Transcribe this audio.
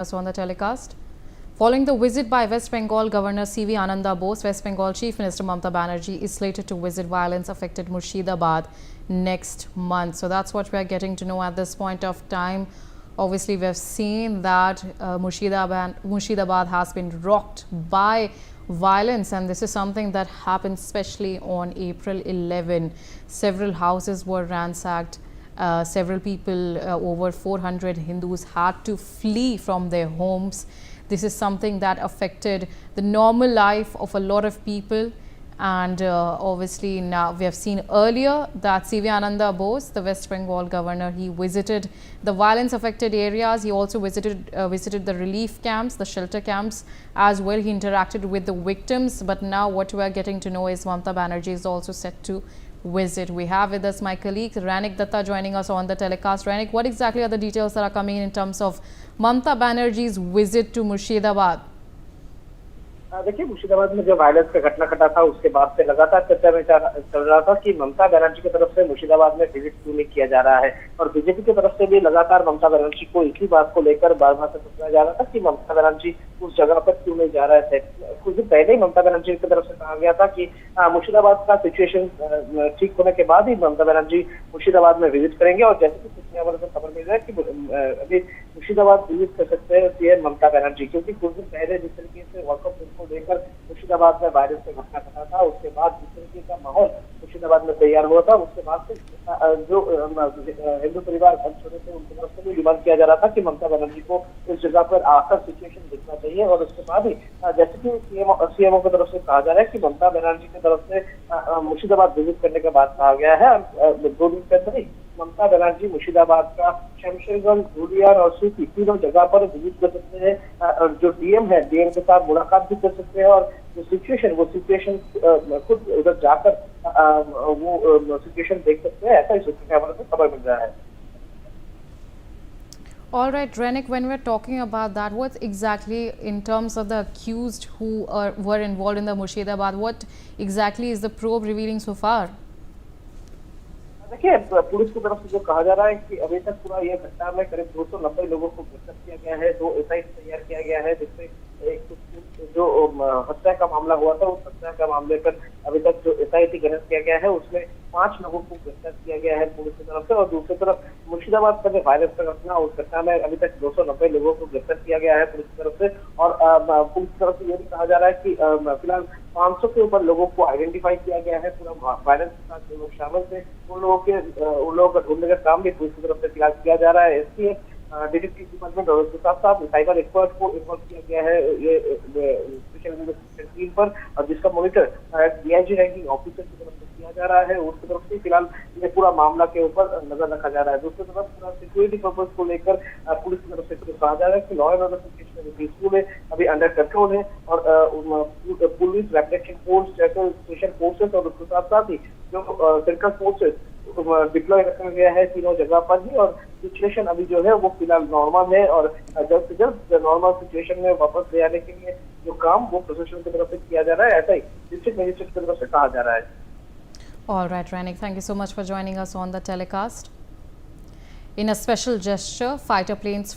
us on the telecast. Following the visit by West Bengal Governor C.V. Ananda Bose, West Bengal Chief Minister Mamata Banerjee is slated to visit violence-affected Murshidabad next month. So that's what we are getting to know at this point of time. Obviously, we have seen that Murshidabad has been rocked by violence, and this is something that happened especially on April 11. Several houses were ransacked. Several people, over 400 Hindus, had to flee from their homes. This is something that affected the normal life of a lot of people. And obviously now we have seen earlier that C.V. Ananda Bose, the West Bengal governor, he visited the violence affected areas. He also visited the relief camps, the shelter camps as well. He interacted with the victims. But now what we are getting to know is Mamata Banerjee is also set to visit. We have with us my colleague Rainik Datta joining us on the telecast. Rainik, what exactly are the details that are coming in terms of Mamata Banerjee's visit to Murshidabad? देखिए, मुर्शिदाबाद में जो violence का घटना घटा था उसके बाद से लगातार चर्चा में चल रहा था कि ममता बनर्जी की तरफ से मुर्शिदाबाद में विजिट क्यों नहीं किया जा रहा है। और बीजेपी की तरफ से भी लगातार ममता बनर्जी को इसी बात को लेकर बार बार से पूछा जा रहा था कि ममता बनर्जी उस जगह पर क्यों नहीं जा रहे थे। कुछ दिन पहले ही ममता बनर्जी की तरफ से कहा गया था कि मुर्शिदाबाद का सिचुएशन ठीक होने के बाद ही ममता बनर्जी मुर्शिदाबाद में विजिट करेंगे। और जैसे कि खबर मिल रहा है कि अभी मुर्शिदाबाद विजिट कर सकते हैं सीएम ममता बनर्जी, क्योंकि कुछ दिन पहले जिस तरीके से वक्फ को लेकर मुर्शिदाबाद में वायरस से घटना घटा था, उसके बाद जिस तरीके का माहौल मुर्शिदाबाद में तैयार हुआ था, उसके बाद से जो हिंदू परिवार बन छोड़े थे उनकी तरफ से भी डिमांड किया जा रहा था कि ममता बनर्जी को इस जगह पर आकर सिचुएशन देखना चाहिए। और उसके बाद ही जैसे कि सीएमओ की तरफ से कहा जा रहा है कि ममता बनर्जी की तरफ से मुर्शिदाबाद विजिट करने के बाद कहा गया है 2 दिन के अंदर ही ममता बनर्जी मुर्शिदाबाद का शमशेरगंज, धूलियान और सूती तीनों जगह पर विजिट कर सकते हैं। जो डीएम है, डीएम के साथ मुलाकात भी कर सकते हैं और जो सिचुएशन खुद उधर जाकर वो सिचुएशन देख सकते हैं। ऐसा ही सूत्रों से हमारे को खबर मिल रहा है। All right, Rainik, when we're talking about that, what exactly in terms of the accused who were involved in the Murshidabad, what exactly is the probe revealing so far? देखिए, पुलिस की तरफ से जो कहा जा रहा है कि अभी तक पूरा यह घटना में करीब 290 लोगों को गिरफ्तार किया गया है। 2 एसआईटी तैयार किया गया है, जिसमें जो हत्या का मामला हुआ था उस हत्या का मामले पर अभी तक जो एसआईटी गठित किया गया है उसमें 5 लोगों को गिरफ्तार किया गया है पुलिस की तरफ से। और दूसरी तरफ मुर्शिदाबाद का जो वायरस का घटना, उस घटना में अभी तक 290 लोगों को गिरफ्तार किया गया है पुलिस की तरफ से। और पुलिस की तरफ से ये भी कहा जा रहा है कि फिलहाल 500 के ऊपर लोगों को आइडेंटिफाई किया गया है। पूरा वायरस के साथ जो लोग शामिल थे उन लोगों का ढूंढने का काम भी पुलिस की तरफ से फिलहाल किया जा रहा है। इसलिए डिटेक्टिव डिपार्टमेंट और उसके साथ साथ साइबर एक्सपर्ट को इन्वॉल्व किया गया है ये स्पेशल इन्वेस्टिगेशन टीम पर, और जिसका मॉनिटर डीआईजी रैंकिंग ऑफिसर की तरफ से किया जा रहा है। उसकी तरफ से फिलहाल ये पूरा मामला के ऊपर नजर रखा जा रहा है। दूसरी तरफ पूरा सिक्योरिटी पर्पज को लेकर पुलिस की तरफ से कहा जा रहा है कि law and order situation peaceful है, अभी अंडर कंट्रोल है। और police, rapid action force, special forces और उसके साथ साथ ही जो सेंट्रल फोर्सेस डिप्लॉय रखा गया है तीनों जगह पर ही। और सिचुएशन अभी जो है वो फिलहाल नॉर्मल है और जल्द से जल्द नॉर्मल सिचुएशन में वापस ले आने के लिए जो काम वो प्रशासन की तरफ से किया जा रहा है, ऐसा ही डिस्ट्रिक्ट मजिस्ट्रेट की तरफ से कहा जा रहा है। All right, Rainik, thank you so much for joining us on the telecast. In a special gesture, fighter planes